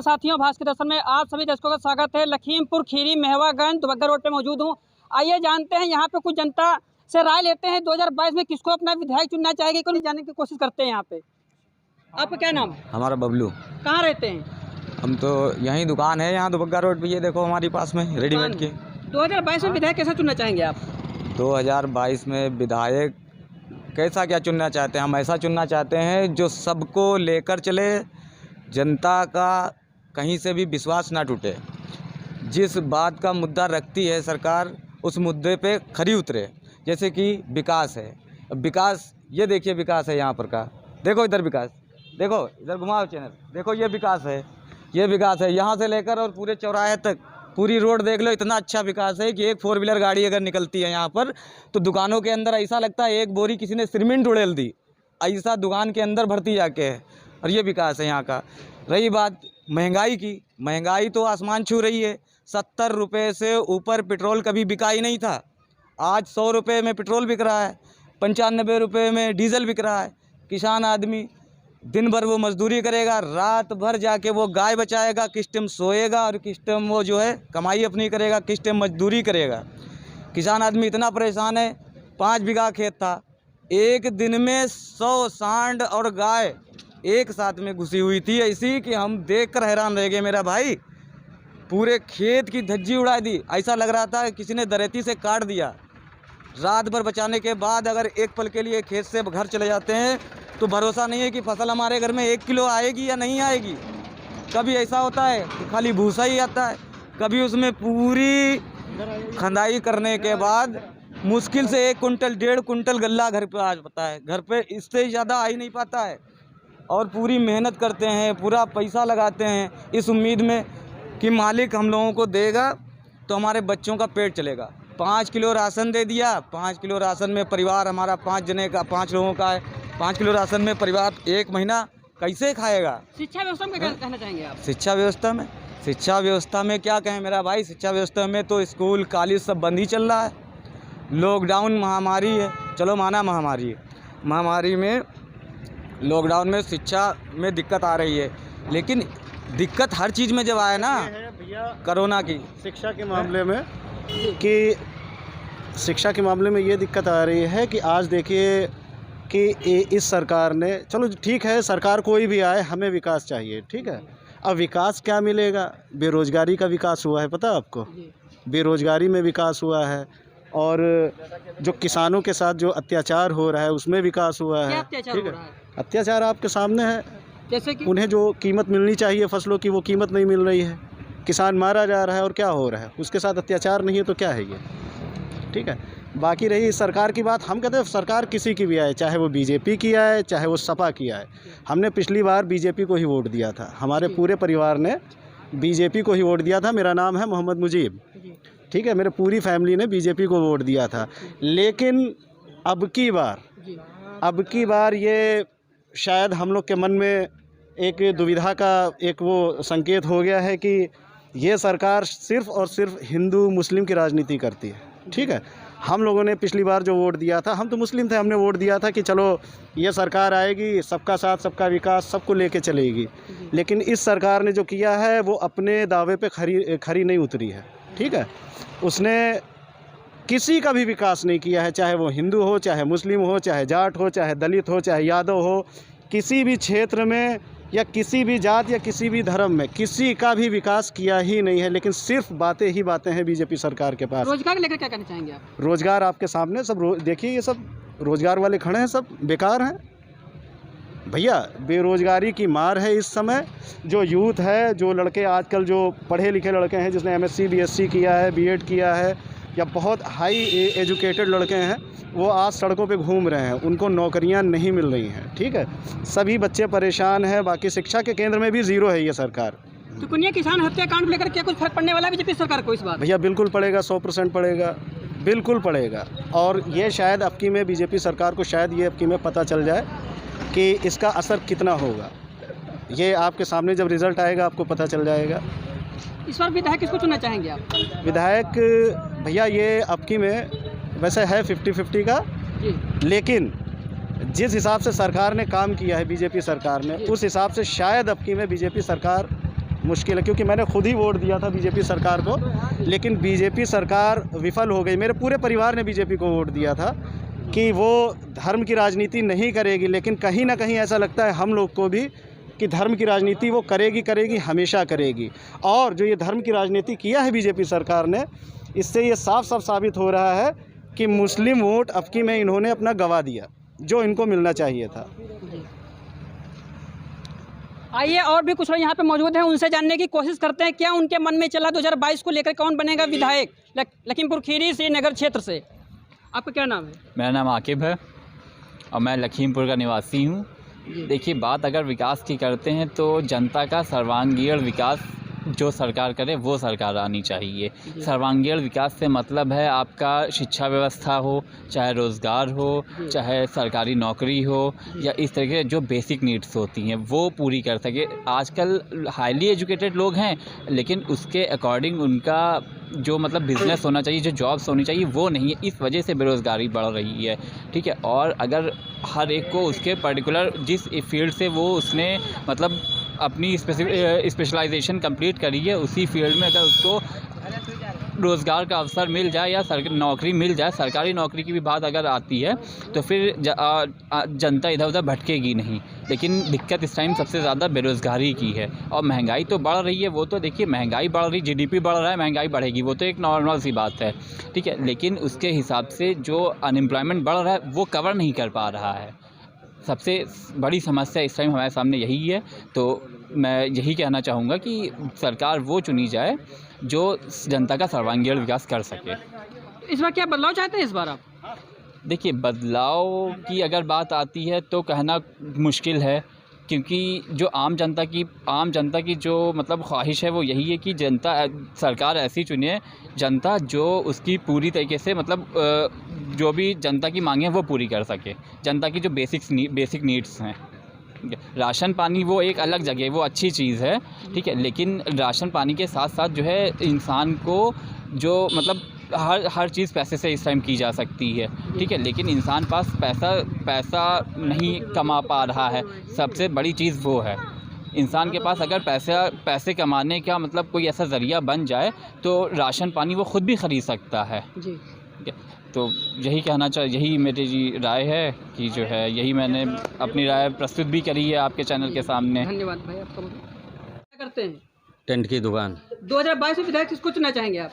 नमस्कार साथियों, भास्कर के दर्शन में आप सभी दर्शकों का स्वागत है। लखीमपुर खीरी मेहवागंज दुबग्गा रोड पे मौजूद हूँ। आइए जानते हैं यहाँ पे कुछ जनता से राय लेते हैं 2022 में किसको अपना विधायक चुनना चाहेगी, कौन जानने की कोशिश करते हैं यहाँ पे। आपका क्या नाम? हमारा बबलू। कहाँ रहते हैं? हम तो यहीं दुकान है, यहाँ दुबग्गा रोड पे, ये देखो हमारी पास में रेडीमेड की। 2022 में विधायक कैसा चुनना चाहेंगे आप? 2022 में विधायक कैसा क्या चुनना चाहते हैं? हम ऐसा चुनना चाहते हैं जो सबको लेकर चले, जनता का कहीं से भी विश्वास ना टूटे। जिस बात का मुद्दा रखती है सरकार, उस मुद्दे पे खरी उतरे। जैसे कि विकास है, विकास, ये देखिए विकास है यहाँ पर का, देखो इधर विकास, देखो इधर घुमाओ चैनल, देखो ये विकास है, ये विकास है। यहाँ से लेकर और पूरे चौराहे तक पूरी रोड देख लो, इतना अच्छा विकास है कि एक 4 व्हीलर गाड़ी अगर निकलती है यहाँ पर तो दुकानों के अंदर ऐसा लगता है एक बोरी किसी ने सीमेंट उड़ेल दी, ऐसा दुकान के अंदर भरती जाके है। और ये विकास है यहाँ का। रही बात महंगाई की, महंगाई तो आसमान छू रही है। 70 रुपये से ऊपर पेट्रोल कभी बिका ही नहीं था, आज 100 रुपये में पेट्रोल बिक रहा है, 95 रुपये में डीजल बिक रहा है। किसान आदमी दिन भर वो मजदूरी करेगा, रात भर जाके वो गाय बचाएगा, किस टाइम सोएगा और किस टाइम वो जो है कमाई अपनी करेगा, किस टाइम मजदूरी करेगा। किसान आदमी इतना परेशान है, 5 बीघा खेत था, एक दिन में 100 सांड और गाय एक साथ में घुसी हुई थी, ऐसी कि हम देखकर हैरान रह गए मेरा भाई। पूरे खेत की धज्जी उड़ा दी, ऐसा लग रहा था किसी ने दरेती से काट दिया। रात भर बचाने के बाद अगर एक पल के लिए खेत से घर चले जाते हैं तो भरोसा नहीं है कि फसल हमारे घर में 1 किलो आएगी या नहीं आएगी। कभी ऐसा होता है कि खाली भूसा ही आता है, कभी उसमें पूरी खंदाई करने के बाद मुश्किल से 1 कुंटल 1.5 कुंटल गल्ला घर पे आ पाता है, घर पे इससे ज़्यादा आ ही नहीं पाता है। और पूरी मेहनत करते हैं, पूरा पैसा लगाते हैं इस उम्मीद में कि मालिक हम लोगों को देगा तो हमारे बच्चों का पेट चलेगा। 5 किलो राशन दे दिया, 5 किलो राशन में परिवार हमारा 5 जने का, 5 लोगों का है, 5 किलो राशन में परिवार 1 महीना कैसे खाएगा। शिक्षा व्यवस्था में क्या कहना चाहेंगे आप? शिक्षा व्यवस्था में क्या कहें मेरा भाई। शिक्षा व्यवस्था में तो स्कूल कॉलेज सब बंद ही चल रहा है। लॉकडाउन महामारी है, चलो माना महामारी है, महामारी में लॉकडाउन में शिक्षा में दिक्कत आ रही है, लेकिन दिक्कत हर चीज़ में जब आए ना, कोरोना की शिक्षा के मामले में कि शिक्षा के मामले में ये दिक्कत आ रही है कि आज देखिए कि इस सरकार ने, चलो ठीक है सरकार कोई भी आए, हमें विकास चाहिए, ठीक है। अब विकास क्या मिलेगा? बेरोज़गारी का विकास हुआ है, पता आपको? बेरोज़गारी में विकास हुआ है, और जो किसानों के साथ जो अत्याचार हो रहा है उसमें विकास हुआ है, ठीक है। अत्याचार आपके सामने है, जैसे कि उन्हें जो कीमत मिलनी चाहिए फसलों की वो कीमत नहीं मिल रही है, किसान मारा जा रहा है, और क्या हो रहा है उसके साथ अत्याचार नहीं है तो क्या है ये, ठीक है। बाकी रही सरकार की बात, हम कहते हैं सरकार किसी की भी आए, चाहे वो बीजेपी की आए चाहे वो सपा की आए। हमने पिछली बार बीजेपी को ही वोट दिया था, हमारे पूरे परिवार ने बीजेपी को ही वोट दिया था। मेरा नाम है मोहम्मद मुजीब, ठीक है, मेरे पूरी फैमिली ने बीजेपी को वोट दिया था। लेकिन अब की बार ये शायद हम लोग के मन में एक दुविधा का एक वो संकेत हो गया है कि ये सरकार सिर्फ़ और सिर्फ हिंदू मुस्लिम की राजनीति करती है, ठीक है। हम लोगों ने पिछली बार जो वोट दिया था, हम तो मुस्लिम थे, हमने वोट दिया था कि चलो ये सरकार आएगी, सबका साथ सबका विकास सबको लेके चलेगी। लेकिन इस सरकार ने जो किया है वो अपने दावे पे खरी नहीं उतरी है, ठीक है। उसने किसी का भी विकास नहीं किया है, चाहे वो हिंदू हो, चाहे मुस्लिम हो, चाहे जाट हो, चाहे दलित हो, चाहे यादव हो, किसी भी क्षेत्र में या किसी भी जात या किसी भी धर्म में किसी का भी विकास किया ही नहीं है। लेकिन सिर्फ बातें ही बातें हैं बीजेपी सरकार के पास। रोजगार को लेकर क्या कहना चाहेंगे आप? रोजगार आपके सामने सब देखिए, ये सब रोजगार वाले खड़े हैं, सब बेकार हैं भैया। बेरोजगारी की मार है इस समय। जो यूथ है, जो लड़के आजकल जो पढ़े लिखे लड़के हैं, जिसने MSc BSc किया है, B.Ed किया है, या बहुत हाई एजुकेटेड लड़के हैं, वो आज सड़कों पे घूम रहे हैं, उनको नौकरियां नहीं मिल रही हैं, ठीक है। सभी बच्चे परेशान हैं। बाकी शिक्षा के केंद्र में भी ज़ीरो है ये सरकार। तो कुनिया किसान हत्याकांड को लेकर क्या कुछ फर्क पड़ने वाला है बीजेपी सरकार को इस बार? भैया बिल्कुल पड़ेगा, 100% पड़ेगा, बिल्कुल पड़ेगा। और ये शायद अबकी में बीजेपी सरकार को शायद ये अबकी में पता चल जाए कि इसका असर कितना होगा। ये आपके सामने जब रिज़ल्ट आएगा आपको पता चल जाएगा। इस बार विधायक किसको चुनना चाहेंगे आप? विधायक भैया ये अबकी में वैसे है 50-50 का, लेकिन जिस हिसाब से सरकार ने काम किया है बीजेपी सरकार ने, उस हिसाब से शायद अबकी में बीजेपी सरकार मुश्किल है, क्योंकि मैंने खुद ही वोट दिया था बीजेपी सरकार को, लेकिन बीजेपी सरकार विफल हो गई। मेरे पूरे परिवार ने बीजेपी को वोट दिया था कि वो धर्म की राजनीति नहीं करेगी, लेकिन कहीं ना कहीं ऐसा लगता है हम लोग को भी कि धर्म की राजनीति वो करेगी, हमेशा करेगी। और जो ये धर्म की राजनीति किया है बीजेपी सरकार ने, इससे ये साफ साफ साबित हो रहा है कि मुस्लिम वोट अबकी में इन्होंने अपना गवा दिया, जो इनको मिलना चाहिए था। आइए और भी कुछ लोग यहाँ पे मौजूद हैं, उनसे जानने की कोशिश करते हैं क्या उनके मन में चला 2022 को लेकर, कौन बनेगा विधायक लखीमपुर खीरी श्रीनगर क्षेत्र से। आपका क्या नाम है? मेरा नाम आकिब है और मैं लखीमपुर का निवासी हूँ। देखिए, बात अगर विकास की करते हैं तो जनता का सर्वांगीण विकास जो सरकार करे वो सरकार आनी चाहिए। सर्वांगीण विकास से मतलब है आपका शिक्षा व्यवस्था हो, चाहे रोज़गार हो, चाहे सरकारी नौकरी हो, या इस तरह के जो बेसिक नीड्स होती हैं वो पूरी कर सके। आजकल हाईली एजुकेटेड लोग हैं, लेकिन उसके अकॉर्डिंग उनका जो मतलब बिज़नेस होना चाहिए, जो जॉब्स होनी चाहिए वो नहीं है। इस वजह से बेरोज़गारी बढ़ रही है, ठीक है। और अगर हर एक को उसके पर्टिकुलर जिस फील्ड से वो उसने मतलब अपनी स्पेशलाइजेशन कंप्लीट करी है, उसी फील्ड में अगर उसको रोज़गार का अवसर मिल जाए या नौकरी मिल जाए, सरकारी नौकरी की भी बात अगर आती है तो फिर जनता इधर उधर भटकेगी नहीं। लेकिन दिक्कत इस टाइम सबसे ज़्यादा बेरोज़गारी की है। और महंगाई तो बढ़ रही है, वो तो देखिए महंगाई बढ़ रही, जीडीपी बढ़ रहा है, महंगाई बढ़ेगी, वो तो एक नॉर्मल सी बात है, ठीक है। लेकिन उसके हिसाब से जो अनएम्प्लॉयमेंट बढ़ रहा है वो कवर नहीं कर पा रहा है। सबसे बड़ी समस्या इस टाइम हमारे सामने यही है। तो मैं यही कहना चाहूँगा कि सरकार वो चुनी जाए जो जनता का सर्वांगीण विकास कर सके। इस बार क्या बदलाव चाहते हैं इस बार आप? देखिए, बदलाव की अगर बात आती है तो कहना मुश्किल है, क्योंकि जो आम जनता की जो मतलब ख्वाहिश है वो यही है कि सरकार ऐसी चुने जनता जो उसकी पूरी तरीके से मतलब जो भी जनता की मांगे हैं वो पूरी कर सके। जनता की जो बेसिक नीड्स हैं, राशन पानी वो एक अलग जगह है, वो अच्छी चीज़ है, ठीक है। लेकिन राशन पानी के साथ साथ जो है इंसान को जो मतलब हर चीज़ पैसे से इस टाइम की जा सकती है, ठीक है। लेकिन इंसान पास पैसा नहीं कमा पा रहा है, सबसे बड़ी चीज़ वो है। इंसान के पास अगर पैसे कमाने का मतलब कोई ऐसा ज़रिया बन जाए तो राशन पानी वो ख़ुद भी ख़रीद सकता है जी। तो यही कहना यही मेरी राय है कि जो है यही मैंने अपनी राय प्रस्तुत भी करी है आपके चैनल के सामने। धन्यवाद भाई आपका। क्या करते हैं? टेंट की दुकान। 2022 में विधायक किसको चुनना चाहेंगे आप?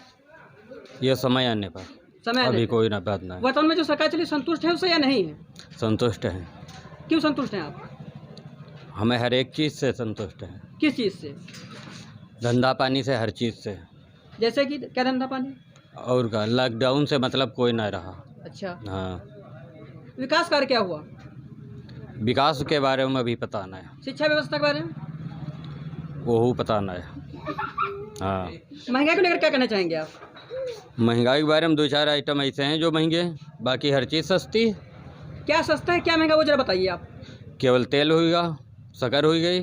ये समय आने पर अभी कोई ना बात नहीं। वर्तमान में जो सरकार चली संतुष्ट है उससे या नहीं है? संतुष्ट हैं। क्यों संतुष्ट हैं आप? हमें हर एक चीज़ से संतुष्ट हैं। किस चीज़ से? धंधा पानी से, हर चीज़ से। जैसे कि क्या धंधा पानी? और का लॉकडाउन से मतलब कोई ना रहा। अच्छा, हाँ। विकास कार्य क्या हुआ? विकास के बारे में अभी पता नहीं। शिक्षा व्यवस्था के बारे में? वो पता नहीं। हाँ। महंगाई को लेकर क्या कहना चाहेंगे आप? महंगाई के बारे में 2-4 आइटम ऐसे हैं जो महंगे हैं, बाकी हर चीज़ सस्ती है। क्या सस्ता है, क्या महंगा, वो जरा बताइए आप। केवल तेल होगा, शक्कर हो गई।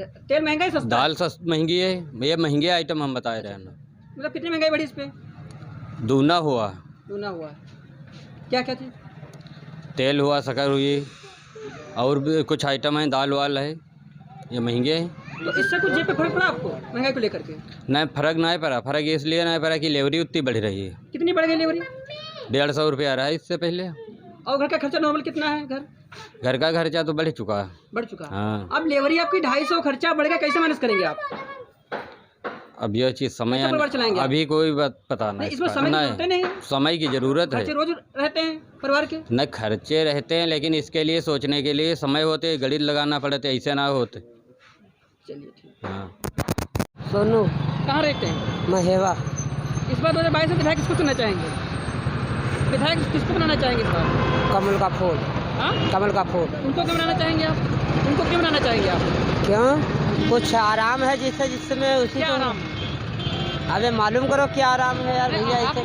तेल महंगा ही सस्ता? दाल महंगी है। ये महंगे आइटम हम बता रहे हैं ना। मतलब कितनी महंगाई बढ़ी इस पे? दूना हुआ। क्या क्या चीज़? तेल हुआ, शक्कर हुई, और भी कुछ आइटम हैं, दाल वाल है, ये महंगे हैं। तो इससे कुछ जेब पे फर्क पड़ा आपको महंगाई को लेकर के? नहीं, फर्क नहीं पड़ा। फर्क इसलिए नहीं पड़ा कि लेवरी उतनी बढ़ रही है। कितनी बढ़ गई लेवरी? 150 रुपये आ रहा है इससे पहले। और घर का खर्चा नॉर्मल कितना है? घर का खर्चा तो बढ़ चुका है। हाँ। अब लेवरी आपकी 250, खर्चा बढ़ गया, कैसे मैनेज करेंगे आप? अब यह चीज़ समय अभी कोई बात पता नहीं। इसमें समय की ज़रूरत है। रोज रहते हैं परिवार के? न खर्चे रहते हैं, लेकिन इसके लिए सोचने के लिए समय होते, गणित लगाना पड़ते, ऐसे ना होते। चलिए ठीक। हाँ। सोनू। कहाँ रहते हैं? महेवा। इस बार 2022 में विधायक किसको चुनना चाहेंगे? विधायक किसको बनाना चाहेंगे इस बार? कमल का फूल। हाँ, कमल का फूल। उनको क्यों बनाना चाहेंगे आप? उनको क्यों बनाना चाहेंगे आप? क्यों? कुछ आराम है जिसमें उसी क्या को आराम? अबे मालूम करो क्या आराम है यार भैया, ऐसे